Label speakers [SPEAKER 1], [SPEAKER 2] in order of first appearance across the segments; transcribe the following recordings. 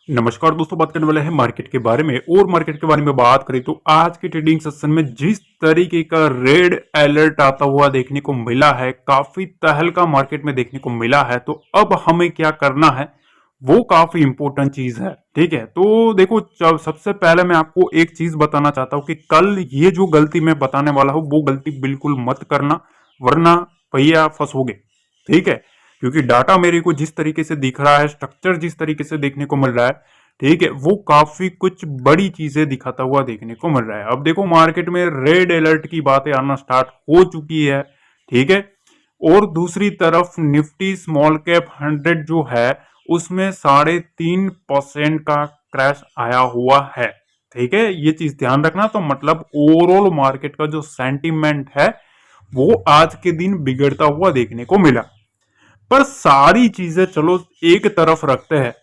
[SPEAKER 1] नमस्कार दोस्तों, बात करने वाले हैं मार्केट के बारे में। और मार्केट के बारे में बात करें तो आज के ट्रेडिंग सेशन में जिस तरीके का रेड अलर्ट आता हुआ देखने को मिला है, काफी तहलका मार्केट में देखने को मिला है। तो अब हमें क्या करना है वो काफी इंपॉर्टेंट चीज है। ठीक है, तो देखो सबसे पहले मैं आपको एक चीज बताना चाहता हूं कि कल ये जो गलती मैं बताने वाला हूं वो गलती बिल्कुल मत करना, वरना भैया फंसोगे। ठीक है, क्योंकि डाटा मेरे को जिस तरीके से दिख रहा है, स्ट्रक्चर जिस तरीके से देखने को मिल रहा है, ठीक है, वो काफी कुछ बड़ी चीजें दिखाता हुआ देखने को मिल रहा है। अब देखो मार्केट में रेड अलर्ट की बातें आना स्टार्ट हो चुकी है। ठीक है, और दूसरी तरफ निफ्टी स्मॉल कैप 100 जो है उसमें 3.5% का क्रैश आया हुआ है। ठीक है, ये चीज ध्यान रखना। तो मतलब ओवरऑल मार्केट का जो सेंटीमेंट है वो आज के दिन बिगड़ता हुआ देखने को मिला। पर सारी चीजें चलो एक तरफ रखते हैं,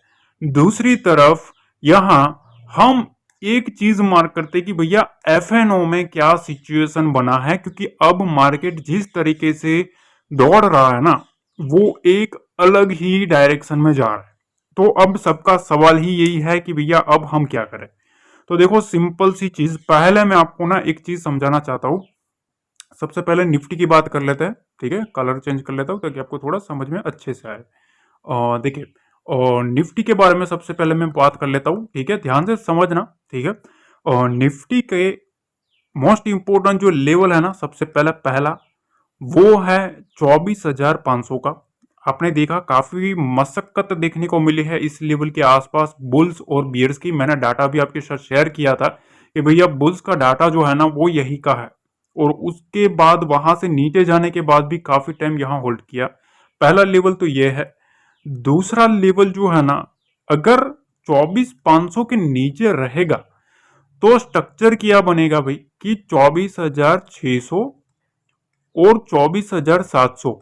[SPEAKER 1] दूसरी तरफ यहां हम एक चीज मार्क करते हैं कि भैया एफएनओ में क्या सिचुएशन बना है, क्योंकि अब मार्केट जिस तरीके से दौड़ रहा है ना वो एक अलग ही डायरेक्शन में जा रहा है। तो अब सबका सवाल ही यही है कि भैया अब हम क्या करें। तो देखो सिंपल सी चीज, पहले मैं आपको ना एक चीज समझाना चाहता हूं। सबसे पहले निफ्टी की बात कर लेते हैं। ठीक है, कलर चेंज कर लेता हूँ ताकि आपको थोड़ा समझ में अच्छे से आए। देखिए, और निफ्टी के बारे में सबसे पहले मैं बात कर लेता हूँ। ठीक है, ध्यान से समझना। ठीक है, और निफ्टी के मोस्ट इंपोर्टेंट जो लेवल है ना, सबसे पहला वो है 24,500 का। आपने देखा काफी मशक्कत देखने को मिली है इस लेवल के आसपास बुल्स और बियर्स की। मैंने डाटा भी आपके साथ शेयर किया था कि भैया बुल्स का डाटा जो है ना वो यही का है, और उसके बाद वहां से नीचे जाने के बाद भी काफी टाइम यहां होल्ड किया। पहला लेवल तो ये है। दूसरा लेवल जो है ना, अगर 24,500 के नीचे रहेगा तो स्ट्रक्चर क्या बनेगा भाई कि 24,600 और 24,700।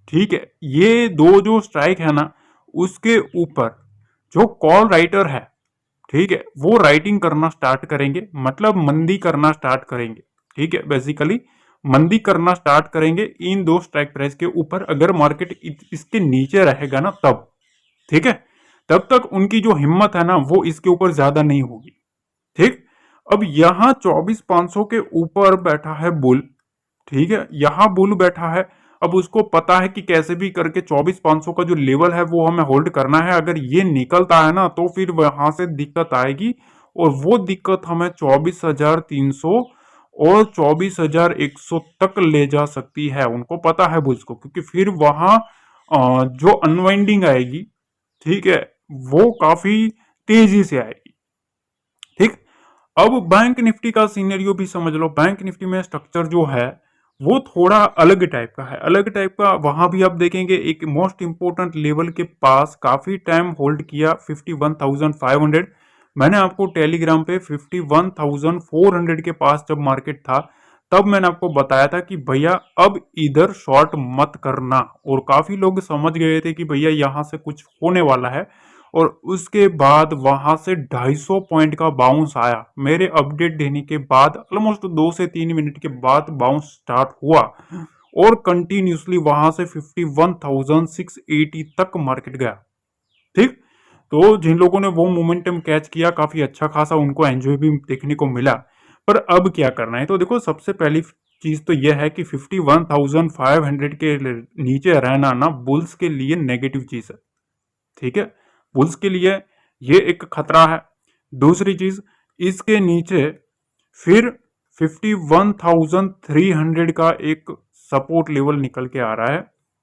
[SPEAKER 1] ठीक है, ये दो जो स्ट्राइक है ना उसके ऊपर जो कॉल राइटर है, ठीक है, वो राइटिंग करना स्टार्ट करेंगे, मतलब मंदी करना स्टार्ट करेंगे। ठीक है, बेसिकली मंदी करना स्टार्ट करेंगे इन दो स्ट्राइक प्राइस के ऊपर। अगर मार्केट इसके नीचे रहेगा ना तब, ठीक है, तब तक उनकी जो हिम्मत है ना वो इसके ऊपर ज्यादा नहीं होगी। ठीक, अब यहां 24,500 के ऊपर बैठा है बुल। ठीक है, यहां बुल बैठा है। अब उसको पता है कि कैसे भी करके 24,500 का जो लेवल है वो हमें होल्ड करना है। अगर ये निकलता है ना तो फिर वहां से दिक्कत आएगी, और वो दिक्कत हमें 24,300 और 24,100 तक ले जा सकती है। उनको पता है बुल्स को, क्योंकि फिर वहां जो अनवाइंडिंग आएगी, ठीक है, वो काफी तेजी से आएगी। ठीक, अब बैंक निफ्टी का सीनेरियो भी समझ लो। बैंक निफ्टी में स्ट्रक्चर जो है वो थोड़ा अलग टाइप का है, अलग टाइप का। वहां भी आप देखेंगे एक मोस्ट इंपोर्टेंट लेवल के पास काफी टाइम होल्ड किया, 51,500। मैंने आपको टेलीग्राम पे 51,400 के पास जब मार्केट था तब मैंने आपको बताया था कि भैया अब इधर शॉर्ट मत करना, और काफी लोग समझ गए थे कि भैया यहां से कुछ होने वाला है। और उसके बाद वहां से 250 पॉइंट का बाउंस आया। मेरे अपडेट देने के बाद ऑलमोस्ट 2 से 3 मिनट के बाद बाउंस स्टार्ट हुआ, और कंटिन्यूसली वहां से 51,680 तक मार्केट गया। ठीक, तो जिन लोगों ने वो मोमेंटम कैच किया काफी अच्छा खासा उनको एंजॉय भी देखने को मिला। पर अब क्या करना है, तो देखो सबसे पहली चीज तो यह है कि 51,500 के नीचे रहना ना बुल्स के लिए नेगेटिव चीज है। ठीक है, बुल्स के लिए ये एक खतरा है। दूसरी चीज, इसके नीचे फिर 51,300 का एक सपोर्ट लेवल निकल के आ रहा है।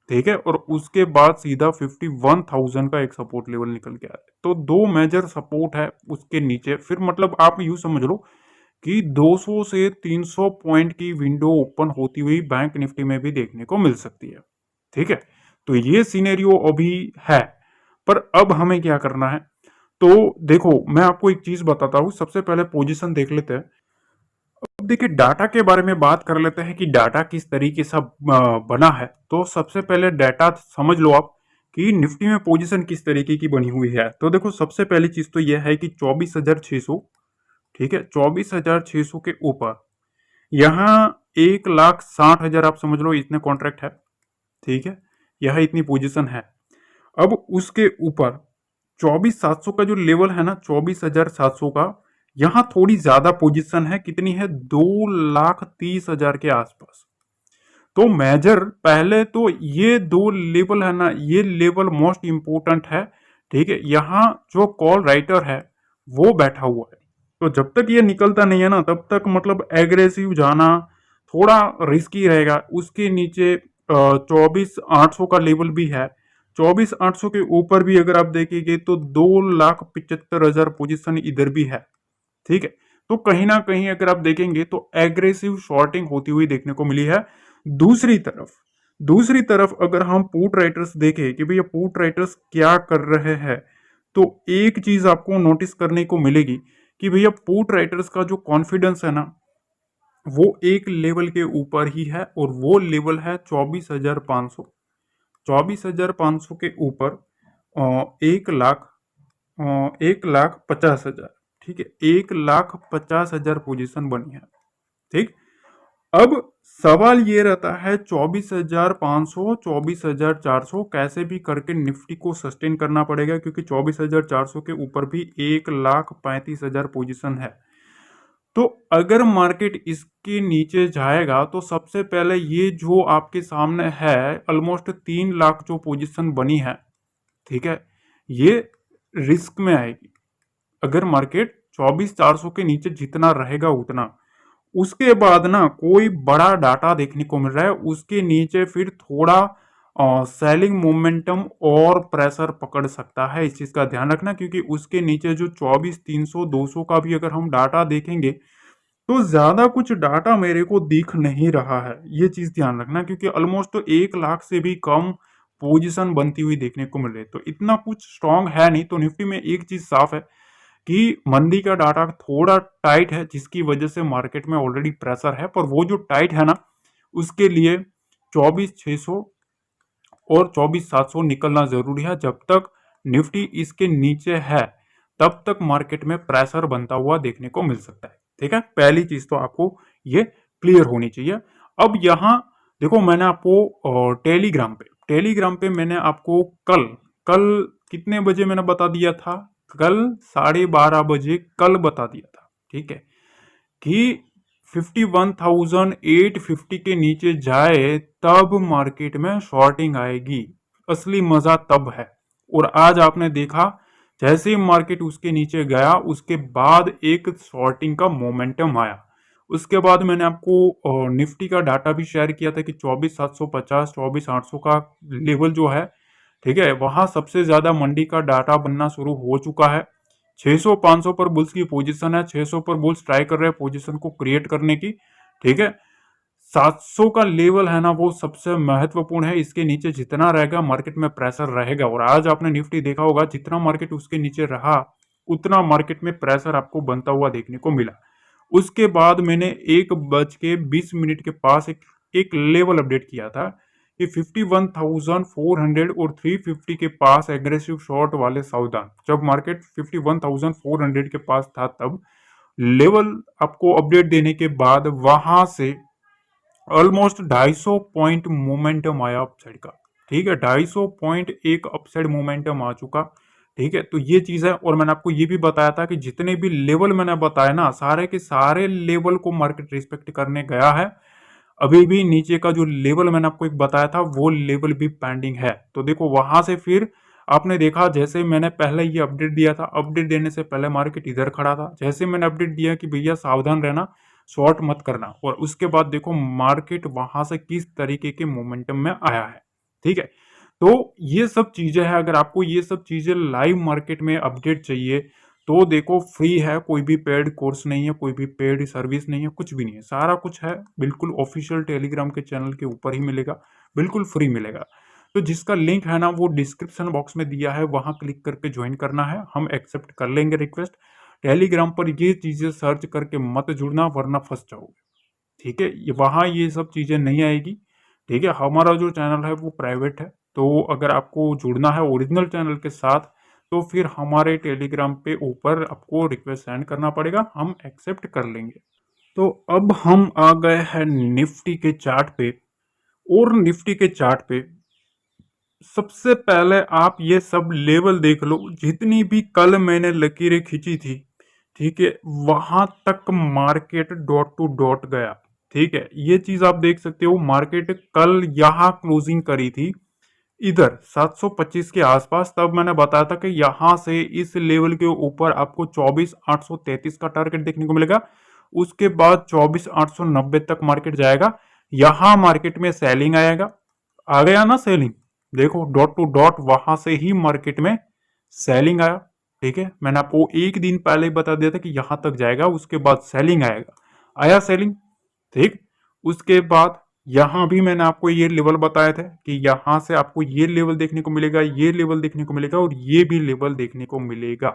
[SPEAKER 1] ठीक है, और उसके बाद सीधा 51,000 का एक सपोर्ट लेवल निकल के आ रहा है। तो दो मेजर सपोर्ट है उसके नीचे। फिर मतलब आप यूं समझ लो कि 200 से 300 पॉइंट की विंडो ओपन होती हुई बैंक निफ्टी में भी देखने को मिल सकती है। ठीक है, तो ये सीनेरियो अभी है। पर अब हमें क्या करना है, तो देखो मैं आपको एक चीज बताता हूं। सबसे पहले पोजीशन देख लेते हैं। अब देखिए डाटा के बारे में बात कर लेते हैं कि डाटा किस तरीके से बना है। तो सबसे पहले डाटा समझ लो आप कि निफ्टी में पोजीशन किस तरीके की बनी हुई है। तो देखो सबसे पहली चीज तो यह है कि 24,600, ठीक है, 24,600 के ऊपर यहाँ 1,60,000 आप समझ लो इतने कॉन्ट्रैक्ट है। ठीक है, यह इतनी पोजीशन है। अब उसके ऊपर 24,700 का जो लेवल है ना, 24,700 का, यहाँ थोड़ी ज्यादा पोजीशन है। कितनी है? 2,30,000 के आसपास। तो मेजर पहले तो ये दो लेवल है ना, ये लेवल मोस्ट इंपोर्टेंट है। ठीक है, यहाँ जो कॉल राइटर है वो बैठा हुआ है, तो जब तक ये निकलता नहीं है ना, तब तक मतलब एग्रेसिव जाना थोड़ा रिस्की रहेगा। उसके नीचे 24,800 का लेवल भी है। 24,800 के ऊपर भी अगर आप देखेंगे तो 2,75,000 पोजीशन इधर भी है। ठीक है, तो कहीं ना कहीं अगर आप देखेंगे तो एग्रेसिव शॉर्टिंग होती हुई देखने को मिली है। दूसरी तरफ दूसरी तरफ अगर हम पुट राइटर्स देखें कि भैया पुट राइटर्स क्या कर रहे हैं, तो एक चीज आपको नोटिस करने को मिलेगी कि भैया पुट राइटर्स का जो कॉन्फिडेंस है ना, वो एक लेवल के ऊपर ही है, और वो लेवल है 24,500। 24,500 के ऊपर 1,00,000 1,50,000। ठीक है, 1,50,000 पोजीशन बनी है। ठीक, अब सवाल ये रहता है 24,500 24,400 कैसे भी करके निफ्टी को सस्टेन करना पड़ेगा, क्योंकि 24,400 के ऊपर भी 1,35,000 पोजीशन है। तो अगर मार्केट इसके नीचे जाएगा तो सबसे पहले ये जो आपके सामने है ऑलमोस्ट 3,00,000 जो पोजीशन बनी है, ठीक है, ये रिस्क में आएगी अगर मार्केट 24,400 के नीचे जितना रहेगा उतना। उसके बाद ना कोई बड़ा डाटा देखने को मिल रहा है, उसके नीचे फिर थोड़ा सेलिंग मोमेंटम और प्रेशर पकड़ सकता है। इस चीज का ध्यान रखना, क्योंकि उसके नीचे जो 24,300 200 का भी अगर हम डाटा देखेंगे तो ज्यादा कुछ डाटा मेरे को दिख नहीं रहा है। ये चीज ध्यान रखना, क्योंकि ऑलमोस्ट 1,00,000 से भी कम पोजीशन बनती हुई देखने को मिल रही है, तो इतना कुछ स्ट्रांग है नहीं। तो निफ्टी में एक चीज साफ है कि मंदी का डाटा थोड़ा टाइट है, जिसकी वजह से मार्केट में ऑलरेडी प्रेशर है। पर वो जो टाइट है ना, उसके लिए 24,600 और 24,700 निकलना जरूरी है। जब तक निफ्टी इसके नीचे है तब तक मार्केट में प्रेशर बनता हुआ देखने को मिल सकता है। ठीक है, पहली चीज तो आपको ये क्लियर होनी चाहिए। अब यहां देखो, मैंने आपको टेलीग्राम पे मैंने आपको कल कल कितने बजे मैंने बता दिया था? कल 12:30 बजे कल बता दिया था, ठीक है, कि 51,850 के नीचे जाए तब मार्केट में शॉर्टिंग आएगी। असली मजा तब है। और आज आपने देखा, जैसे ही मार्केट उसके नीचे गया उसके बाद एक शॉर्टिंग का मोमेंटम आया। उसके बाद मैंने आपको निफ्टी का डाटा भी शेयर किया था कि 24,750 24,800 का लेवल जो है, ठीक है, वहां सबसे ज्यादा मंडी का डाटा बनना शुरू हो चुका है। 600 500 पर बुल्स की पोजीशन है, 600 पर बुल्स ट्राई कर रहे हैं पोजीशन को क्रिएट करने की। ठीक है, 700 का लेवल है ना, वो सबसे महत्वपूर्ण है। इसके नीचे जितना रहेगा मार्केट में प्रेशर रहेगा। और आज आपने निफ्टी देखा होगा, जितना मार्केट उसके नीचे रहा उतना मार्केट में प्रेशर आपको बनता हुआ देखने को मिला। उसके बाद मैंने 1:20 के पास एक लेवल अपडेट किया था कि 51,400 और 350 के पास एग्रेसिव शॉर्ट वाले सावधान। जब मार्केट 51,400 के पास था तब लेवल आपको अपडेट देने के बाद वहां से ऑलमोस्ट 250 पॉइंट मोमेंटम आया अपसाइड का। ठीक है, 250 पॉइंट एक अपसाइड मोमेंटम आ चुका। ठीक है, तो ये चीज है। और मैंने आपको ये भी बताया था कि जितने भी लेवल मैंने बताया ना, सारे के सारे लेवल को मार्केट रिस्पेक्ट करने गया है। अभी भी नीचे का जो लेवल मैंने आपको एक बताया था वो लेवल भी पेंडिंग है। तो देखो, वहां से फिर आपने देखा, जैसे मैंने पहले ये अपडेट दिया था, अपडेट देने से पहले मार्केट इधर खड़ा था। जैसे मैंने अपडेट दिया कि भैया सावधान रहना, शॉर्ट मत करना, और उसके बाद देखो मार्केट वहां से किस तरीके के मोमेंटम में आया है। ठीक है, तो ये सब चीजें हैं। अगर आपको ये सब चीजें लाइव मार्केट में अपडेट चाहिए तो देखो, फ्री है, कोई भी पेड कोर्स नहीं है, कोई भी पेड सर्विस नहीं है, कुछ भी नहीं है, सारा कुछ है बिल्कुल ऑफिशियल टेलीग्राम के चैनल के ऊपर ही मिलेगा, बिल्कुल फ्री मिलेगा। तो जिसका लिंक है ना, वो डिस्क्रिप्शन बॉक्स में दिया है, वहां क्लिक करके ज्वाइन करना है, हम एक्सेप्ट कर लेंगे रिक्वेस्ट। टेलीग्राम पर ये चीजें सर्च करके मत जुड़ना, वरना फंस जाओगे। ठीक है, ये वहां ये सब चीजें नहीं आएगी। ठीक है, हमारा जो चैनल है वो प्राइवेट है, तो अगर आपको जुड़ना है ओरिजिनल चैनल के साथ तो फिर हमारे टेलीग्राम पे ऊपर आपको रिक्वेस्ट सेंड करना पड़ेगा, हम एक्सेप्ट कर लेंगे। तो अब हम आ गए हैं निफ्टी के चार्ट पे। और निफ्टी के चार्ट पे सबसे पहले आप ये सब लेवल देख लो, जितनी भी कल मैंने लकीरें खींची थी, ठीक है, वहां तक मार्केट डॉट टू डॉट गया। ठीक है, ये चीज आप देख सकते हो, मार्केट कल यहां क्लोजिंग करी थी इधर 725 के आसपास। तब मैंने बताया था कि यहां से इस लेवल के ऊपर आपको 24,833 का टारगेट देखने को मिलेगा। उसके बाद 24,890 तक मार्केट जाएगा। यहां मार्केट में सेलिंग आएगा, आ गया ना सेलिंग, देखो डॉट टू डॉट वहां से ही मार्केट में सेलिंग आया। ठीक है, मैंने आपको एक दिन पहले ही बता दिया था कि यहां तक जाएगा, उसके बाद सेलिंग आएगा, आया सेलिंग। ठीक, उसके बाद यहां भी मैंने आपको ये लेवल बताए थे कि यहां से आपको ये लेवल देखने को मिलेगा, ये लेवल देखने को मिलेगा और ये भी लेवल देखने को मिलेगा।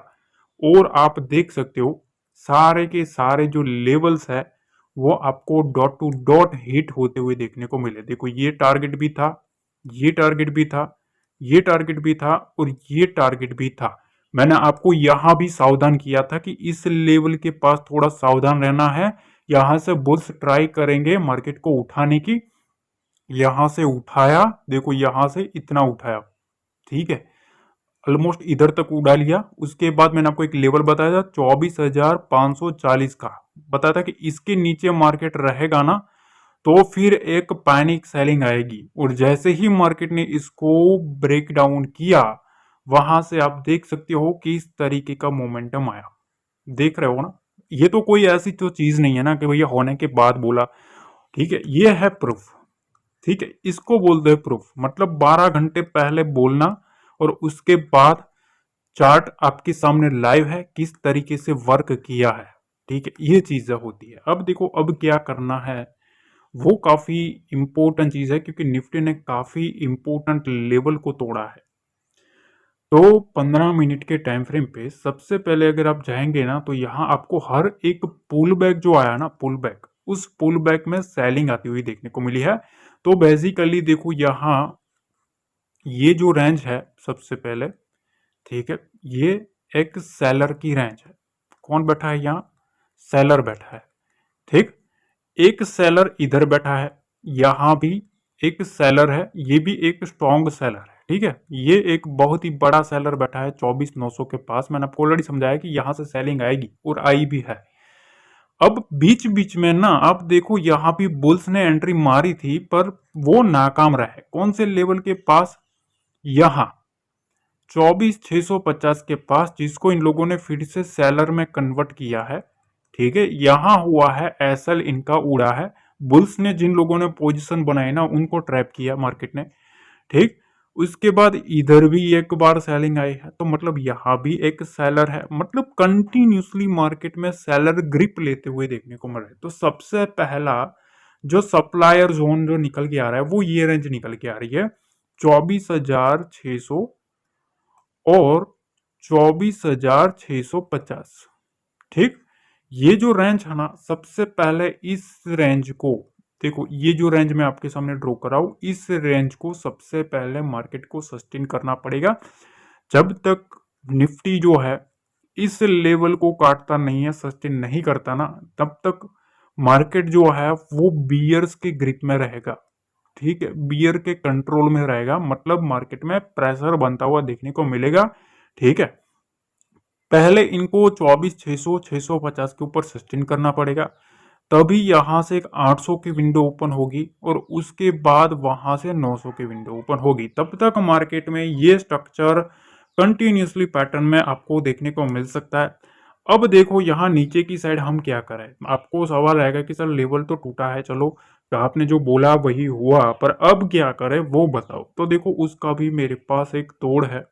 [SPEAKER 1] और आप देख सकते हो सारे के सारे जो लेवल्स है वो आपको डॉट टू डॉट हिट होते हुए देखने को मिले। देखो ये टारगेट भी था, ये टारगेट भी था, ये टारगेट भी था और ये टारगेट भी था। मैंने आपको यहां भी सावधान किया था कि इस लेवल के पास थोड़ा सावधान रहना है। यहां से बुल्स ट्राई करेंगे मार्केट को उठाने की। यहां से उठाया, देखो यहां से इतना उठाया, ठीक है, ऑलमोस्ट इधर तक उड़ा लिया। उसके बाद मैंने आपको एक लेवल बताया था 24,540 का, बताया था कि इसके नीचे मार्केट रहेगा ना तो फिर एक पैनिक सेलिंग आएगी। और जैसे ही मार्केट ने इसको ब्रेक डाउन किया, वहां से आप देख सकते हो कि इस तरीके का मोमेंटम आया, देख रहे हो ना। ये तो कोई ऐसी तो चीज नहीं है ना कि भैया होने के बाद बोला, ठीक है, ये है प्रूफ। ठीक है, इसको बोलते हैं प्रूफ, मतलब 12 घंटे पहले बोलना और उसके बाद चार्ट आपके सामने लाइव है किस तरीके से वर्क किया है। ठीक है, ये चीजें होती है। अब देखो अब क्या करना है, वो काफी इंपॉर्टेंट चीज है क्योंकि निफ्टी ने काफी इंपॉर्टेंट लेवल को तोड़ा है। तो 15 मिनट के टाइम फ्रेम पे सबसे पहले अगर आप जाएंगे ना तो यहाँ आपको हर एक पुल बैक जो आया ना, पुल बैक, उस पुल बैक में सेलिंग आती हुई देखने को मिली है। तो बेसिकली देखो यहाँ ये जो रेंज है सबसे पहले, ठीक है, ये एक सेलर की रेंज है। कौन बैठा है यहाँ, सेलर बैठा है। ठीक, एक सेलर इधर बैठा है, यहां भी एक सेलर है, ये भी एक स्ट्रॉन्ग सेलर है। ठीक है, ये एक बहुत ही बड़ा सेलर बैठा है 24,900 के पास। मैंने आपको ऑलरेडी समझाया कि यहां से सेलिंग आएगी और आई भी है। अब बीच बीच में ना आप देखो यहां भी बुल्स ने एंट्री मारी थी पर वो नाकाम रहे। कौन से लेवल के पास, यहां 24,650 के पास, जिसको इन लोगों ने फिर से सेलर में कन्वर्ट किया है। ठीक है, यहां हुआ है एसएल, इनका उड़ा है। बुल्स ने जिन लोगों ने पोजीशन बनाई ना उनको ट्रैप किया मार्केट ने। ठीक, उसके बाद इधर भी एक बार सेलिंग आई है, तो मतलब यहां भी एक सेलर है, मतलब कंटिन्यूसली मार्केट में सेलर ग्रिप लेते हुए देखने को मिल रहा है। तो सबसे पहला जो सप्लायर जोन जो निकल के आ रहा है वो ये रेंज निकल के आ रही है 24,600 और 24,650। ठीक, ये जो रेंज है ना, सबसे पहले इस रेंज को देखो, ये जो रेंज मैं आपके सामने ड्रॉ कर रहा हूं, इस रेंज को सबसे पहले मार्केट को सस्टेन करना पड़ेगा। जब तक निफ्टी जो है इस लेवल को काटता नहीं है, सस्टेन नहीं करता ना, तब तक मार्केट जो है वो बियर्स के ग्रिप में रहेगा। ठीक है, बियर के कंट्रोल में रहेगा, मतलब मार्केट में प्रेशर बनता हुआ देखने को मिलेगा। ठीक है, पहले इनको 24,600 650 के ऊपर सस्टेन करना पड़ेगा, तभी यहां से एक 800 की विंडो ओपन होगी और उसके बाद वहां से 900 की विंडो ओपन होगी। तब तक मार्केट में ये स्ट्रक्चर कंटिन्यूसली पैटर्न में आपको देखने को मिल सकता है। अब देखो यहाँ नीचे की साइड हम क्या करें, आपको सवाल आएगा कि सर लेवल तो टूटा है, चलो तो आपने जो बोला वही हुआ, पर अब क्या करें वो बताओ। तो देखो उसका भी मेरे पास एक तोड़ है।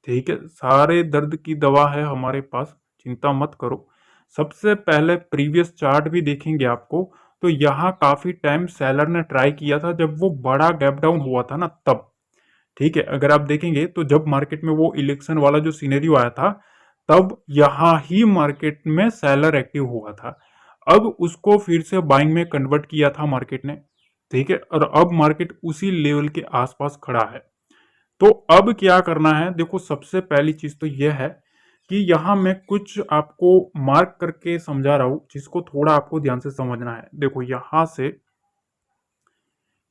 [SPEAKER 1] ठीक है, सारे दर्द की दवा है हमारे पास, चिंता मत करो। सबसे पहले प्रीवियस चार्ट भी देखेंगे आपको, तो यहाँ काफी टाइम सेलर ने ट्राई किया था जब वो बड़ा गैप डाउन हुआ था ना तब। ठीक है, अगर आप देखेंगे तो जब मार्केट में वो इलेक्शन वाला जो सीनेरियो आया था, तब यहाँ ही मार्केट में सेलर एक्टिव हुआ था। अब उसको फिर से बाइंग में कन्वर्ट किया था मार्केट ने। ठीक है, और अब मार्केट उसी लेवल के आसपास खड़ा है। तो अब क्या करना है, देखो सबसे पहली चीज तो यह है कि यहां मैं कुछ आपको मार्क करके समझा रहा हूं, जिसको थोड़ा आपको ध्यान से समझना है। देखो यहां से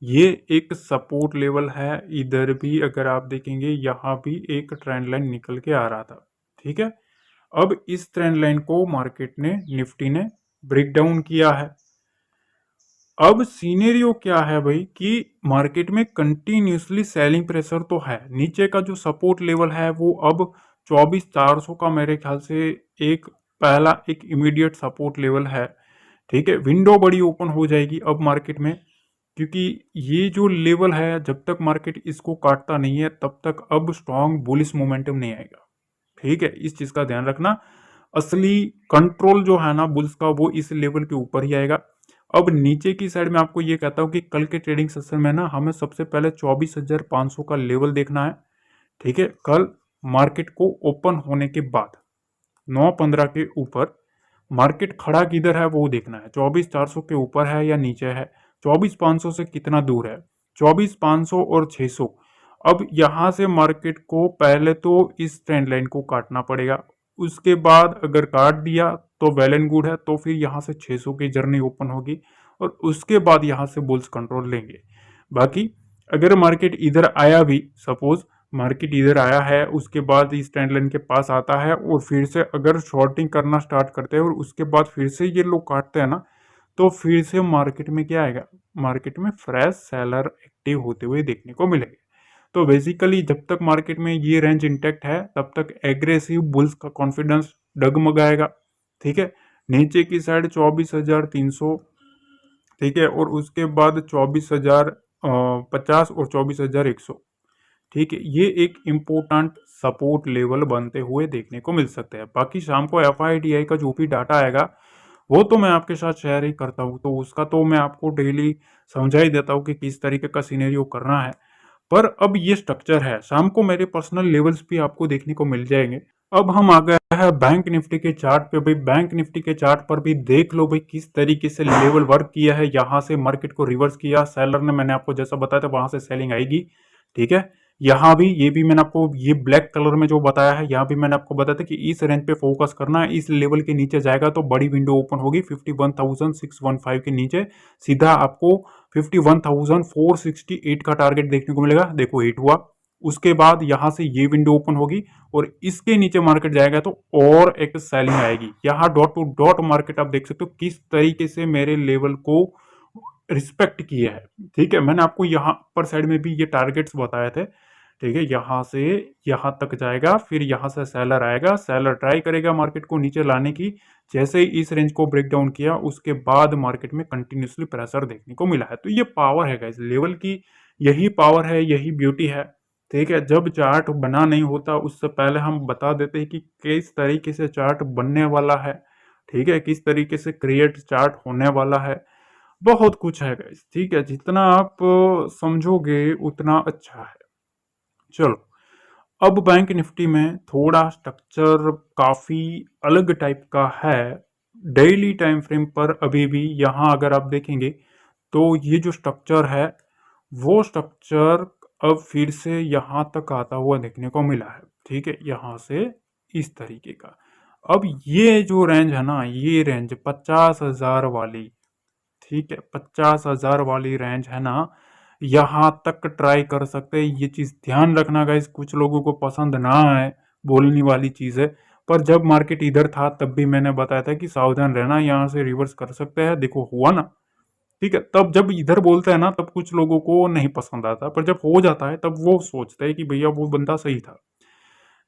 [SPEAKER 1] ये एक सपोर्ट लेवल है। इधर भी अगर आप देखेंगे यहाँ भी एक ट्रेंड लाइन निकल के आ रहा था। ठीक है, अब इस ट्रेंड लाइन को मार्केट ने निफ्टी ने ब्रेक डाउन किया है। अब सीनेरियो क्या है भाई कि मार्केट में कंटिन्यूसली सेलिंग प्रेशर तो है। नीचे का जो सपोर्ट लेवल है वो अब 24,400 का मेरे ख्याल से एक पहला एक इमीडिएट सपोर्ट लेवल है। ठीक है, विंडो बड़ी ओपन हो जाएगी अब मार्केट में, क्योंकि ये जो लेवल है जब तक मार्केट इसको काटता नहीं है तब तक अब स्ट्रॉन्ग बुलिश मोमेंटम नहीं आएगा। ठीक है, इस चीज का ध्यान रखना। असली कंट्रोल जो है ना बुल्स का वो इस लेवल के ऊपर ही आएगा। अब नीचे की साइड में आपको ये कहता हूँ कि कल के ट्रेडिंग सेशन में ना हमें सबसे पहले 24,500 का लेवल देखना है। ठीक है, कल मार्केट को ओपन होने के बाद 9:15 के ऊपर मार्केट खड़ा किधर है वो देखना है। 24,400 के ऊपर है या नीचे है, 24,500 से कितना दूर है, 24,500 और 600। अब यहां से मार्केट को पहले तो इस ट्रेंड लाइन को काटना पड़ेगा। उसके बाद अगर काट दिया तो वेल एंड गुड है, तो फिर यहां से 600 की जर्नी ओपन होगी और उसके बाद यहां से बुल्स कंट्रोल लेंगे। बाकी अगर मार्केट इधर आया भी, सपोज मार्केट इधर आया है उसके बाद इस ट्रेंड लाइन के पास आता है और फिर से अगर शॉर्टिंग करना स्टार्ट करते हैं और उसके बाद फिर से ये लोग काटते हैं ना, तो फिर से मार्केट में क्या आएगा, मार्केट में फ्रेश सेलर एक्टिव होते हुए देखने को मिलेगा। तो बेसिकली जब तक मार्केट में ये रेंज इंटैक्ट है तब तक एग्रेसिव बुल्स का कॉन्फिडेंस डगमगाएगा। ठीक है, नीचे की साइड 24,300, ठीक है, और उसके बाद 24,050 और 24,100। ठीक है, ये एक इम्पोर्टेंट सपोर्ट लेवल बनते हुए देखने को मिल सकते हैं। बाकी शाम को एफआईडीआई का जो भी डाटा आएगा वो तो मैं आपके साथ शेयर ही करता हूँ, तो उसका तो मैं आपको डेली समझा ही देता हूँ कि किस तरीके का सिनेरियो करना है। पर अब ये स्ट्रक्चर है, शाम को मेरे पर्सनल लेवल्स भी आपको देखने को मिल जाएंगे। अब हम आ गए हैं बैंक निफ्टी के चार्ट पे। भाई बैंक निफ्टी के चार्ट पर भी देख लो भाई किस तरीके से लेवल वर्क किया है। यहाँ से मार्केट को रिवर्स किया सेलर ने, मैंने आपको जैसा बताया था वहां से सेलिंग आएगी। ठीक है, यहाँ भी ये भी मैंने आपको ये ब्लैक कलर में जो बताया है, यहाँ भी मैंने आपको बताया था कि इस रेंज पे फोकस करना है। इस लेवल के नीचे जाएगा तो बड़ी विंडो ओपन होगी 51,615 के नीचे, सीधा आपको 51,468 का टारगेट देखने को मिलेगा। देखो हिट हुआ, उसके बाद यहां से ये विंडो ओपन होगी और इसके नीचे मार्केट जाएगा तो और एक सेलिंग आएगी। यहाँ डॉट टू डॉट मार्केट आप देख सकते हो किस तरीके से मेरे लेवल को रिस्पेक्ट किया है। ठीक है, मैंने आपको यहाँ पर साइड में भी ये टारगेट्स बताए थे। ठीक है, यहाँ से यहाँ तक जाएगा, फिर यहाँ से सेलर आएगा, सेलर ट्राई करेगा मार्केट को नीचे लाने की। जैसे ही इस रेंज को ब्रेक डाउन किया उसके बाद मार्केट में कंटिन्यूसली प्रेशर देखने को मिला है। तो ये पावर है गाइस लेवल की, यही पावर है, यही ब्यूटी है। ठीक है, जब चार्ट बना नहीं होता उससे पहले हम बता देते हैं कि किस तरीके से चार्ट बनने वाला है। ठीक है, किस तरीके से क्रिएट चार्ट होने वाला है, बहुत कुछ है गाइस। ठीक है, जितना आप समझोगे उतना अच्छा है। चलो, अब बैंक निफ्टी में थोड़ा स्ट्रक्चर काफी अलग टाइप का है। डेली टाइम फ्रेम पर अभी भी यहाँ अगर आप देखेंगे तो ये जो स्ट्रक्चर है वो स्ट्रक्चर अब फिर से यहाँ तक आता हुआ देखने को मिला है। ठीक है, यहाँ से इस तरीके का। अब ये जो रेंज है ना, ये रेंज 50,000 वाली, ठीक है, 50,000 वाली रेंज है ना, यहाँ तक ट्राई कर सकते हैं। ये चीज ध्यान रखना गाइस, कुछ लोगों को पसंद ना आए बोलने वाली चीज है, पर जब मार्केट इधर था तब भी मैंने बताया था कि सावधान रहना, यहाँ से रिवर्स कर सकते हैं। देखो हुआ ना। ठीक है, तब जब इधर बोलते हैं ना तब कुछ लोगों को नहीं पसंद आता, पर जब हो जाता है तब वो सोचते हैं कि भैया वो बंदा सही था।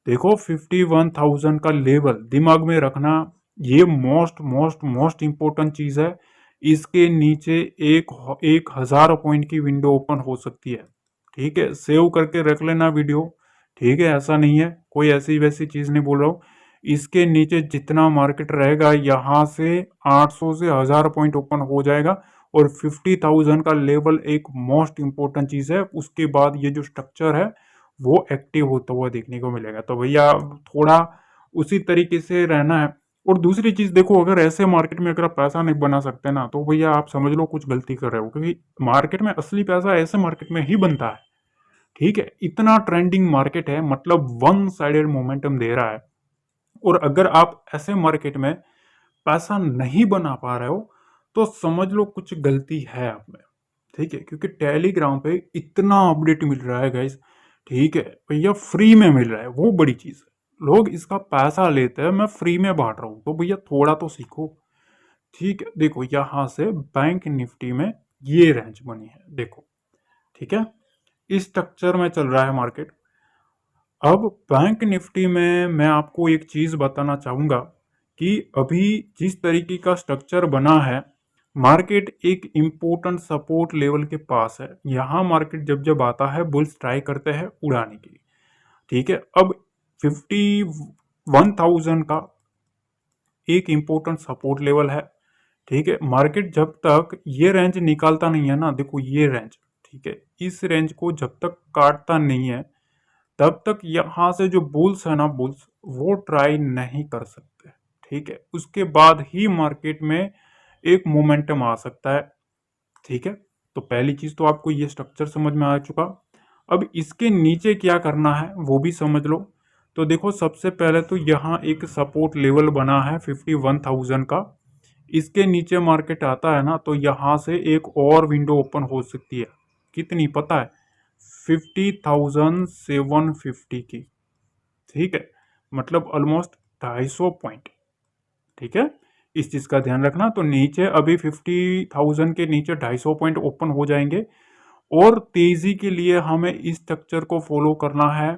[SPEAKER 1] देखो 51,000 का लेवल दिमाग में रखना, ये मोस्ट मोस्ट मोस्ट इंपॉर्टेंट चीज है। इसके नीचे एक 1,000 पॉइंट की विंडो ओपन हो सकती है। ठीक है, सेव करके रख लेना वीडियो। ठीक है, ऐसा नहीं है कोई ऐसी वैसी चीज नहीं बोल रहा हूँ। इसके नीचे जितना मार्केट रहेगा यहाँ से 800 से 1,000 पॉइंट ओपन हो जाएगा और 50,000 का लेवल एक मोस्ट इंपॉर्टेंट चीज है। उसके बाद ये जो स्ट्रक्चर है वो एक्टिव होता हुआ देखने को मिलेगा। तो भैया थोड़ा उसी तरीके से रहना है। और दूसरी चीज देखो, अगर ऐसे मार्केट में अगर आप पैसा नहीं बना सकते ना तो भैया आप समझ लो कुछ गलती कर रहे हो, क्योंकि मार्केट में असली पैसा ऐसे मार्केट में ही बनता है। ठीक है, इतना ट्रेंडिंग मार्केट है, मतलब वन साइडेड मोमेंटम दे रहा है। और अगर आप ऐसे मार्केट में पैसा नहीं बना पा रहे हो तो समझ लो कुछ गलती है आप में। ठीक है, क्योंकि टेलीग्राम पे इतना अपडेट मिल रहा है गाइस, ठीक है भैया, फ्री में मिल रहा है, वो बड़ी चीज है। लोग इसका पैसा लेते हैं, मैं फ्री में बांट रहा हूँ, तो भैया थोड़ा तो सीखो। ठीक है, देखो यहाँ से बैंक निफ्टी में ये रेंज बनी है, देखो, ठीक है, इस स्ट्रक्चर में चल रहा है मार्केट। अब बैंक निफ्टी में मैं आपको एक चीज बताना चाहूंगा कि अभी जिस तरीके का स्ट्रक्चर बना है, मार्केट एक इम्पोर्टेंट सपोर्ट लेवल के पास है। यहाँ मार्केट जब जब आता है, बुल्स ट्राई करते हैं उड़ाने के लिए, ठीक है। अब 51,000 का एक इम्पोर्टेंट सपोर्ट लेवल है, ठीक है। मार्केट जब तक ये रेंज निकालता नहीं है ना, देखो ये रेंज, ठीक है, इस रेंज को जब तक काटता नहीं है, तब तक यहाँ से जो बुल्स है ना, बुल्स वो ट्राई नहीं कर सकते, ठीक है। उसके बाद ही मार्केट में एक मोमेंटम आ सकता है, ठीक है। तो पहली चीज तो आपको ये स्ट्रक्चर समझ में आ चुका। अब इसके नीचे क्या करना है वो भी समझ लो। तो देखो, सबसे पहले तो यहाँ एक सपोर्ट लेवल बना है 51,000 का। इसके नीचे मार्केट आता है ना, तो यहाँ से एक और विंडो ओपन हो सकती है। कितनी पता है? 50,750 की, ठीक है, मतलब ऑलमोस्ट 250 पॉइंट, ठीक है। इस चीज का ध्यान रखना। तो नीचे अभी 50,000 के नीचे 250 पॉइंट ओपन हो जाएंगे, और तेजी के लिए हमें इस स्ट्रक्चर को फॉलो करना है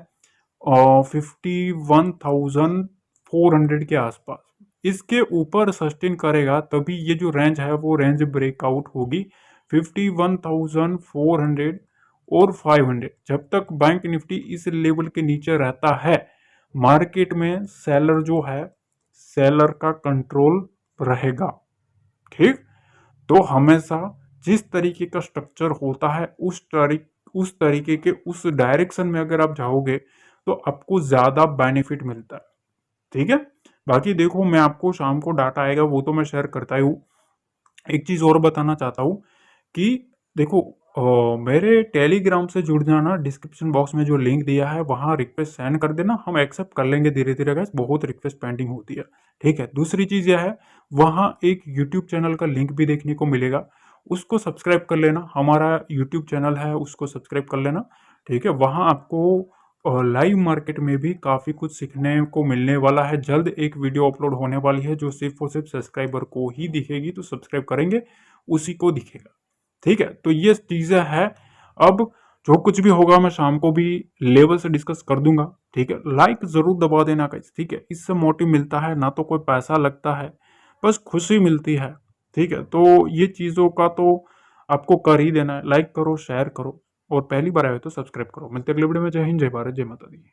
[SPEAKER 1] 51,400 के आसपास। इसके ऊपर सस्टेन करेगा तभी ये जो रेंज है वो रेंज ब्रेकआउट होगी 51,400 और 500। जब तक बैंक निफ्टी इस लेवल के नीचे रहता है, मार्केट में सेलर जो है, सेलर का कंट्रोल रहेगा, ठीक। तो हमेशा जिस तरीके का स्ट्रक्चर होता है उस तरीके के उस डायरेक्शन में अगर आप जाओगे तो आपको ज्यादा बेनिफिट मिलता है, ठीक है। बाकी देखो, मैं आपको शाम को डाटा आएगा वो तो मैं शेयर करता ही हूँ। एक चीज और बताना चाहता हूँ कि देखो, मेरे टेलीग्राम से जुड़ जाना, डिस्क्रिप्शन बॉक्स में जो लिंक दिया है वहां रिक्वेस्ट सेंड कर देना, हम एक्सेप्ट कर लेंगे धीरे धीरे गाइस, बहुत रिक्वेस्ट पेंडिंग होती है, ठीक है। दूसरी चीज यह है, वहां एक यूट्यूब चैनल का लिंक भी देखने को मिलेगा, उसको सब्सक्राइब कर लेना। हमारा यूट्यूब चैनल है, उसको सब्सक्राइब कर लेना, ठीक है। वहां आपको लाइव मार्केट में भी काफी कुछ सीखने को मिलने वाला है। जल्द एक वीडियो अपलोड होने वाली है जो सिर्फ और सिर्फ सब्सक्राइबर को ही दिखेगी, तो सब्सक्राइब करेंगे उसी को दिखेगा, ठीक है। तो ये चीजें हैं। अब जो कुछ भी होगा मैं शाम को भी लेवल से डिस्कस कर दूंगा, ठीक है। लाइक जरूर दबा देना गाइस, ठीक है, इससे मोटिव मिलता है, ना तो कोई पैसा लगता है, बस खुशी मिलती है, ठीक है। तो ये चीजों का तो आपको कर ही देना है, लाइक करो, शेयर करो, और पहली बार आए हो तो सब्सक्राइब करो। मिलते हैं अगले वीडियो में। जय हिंद, जय भारत, जय माता दी।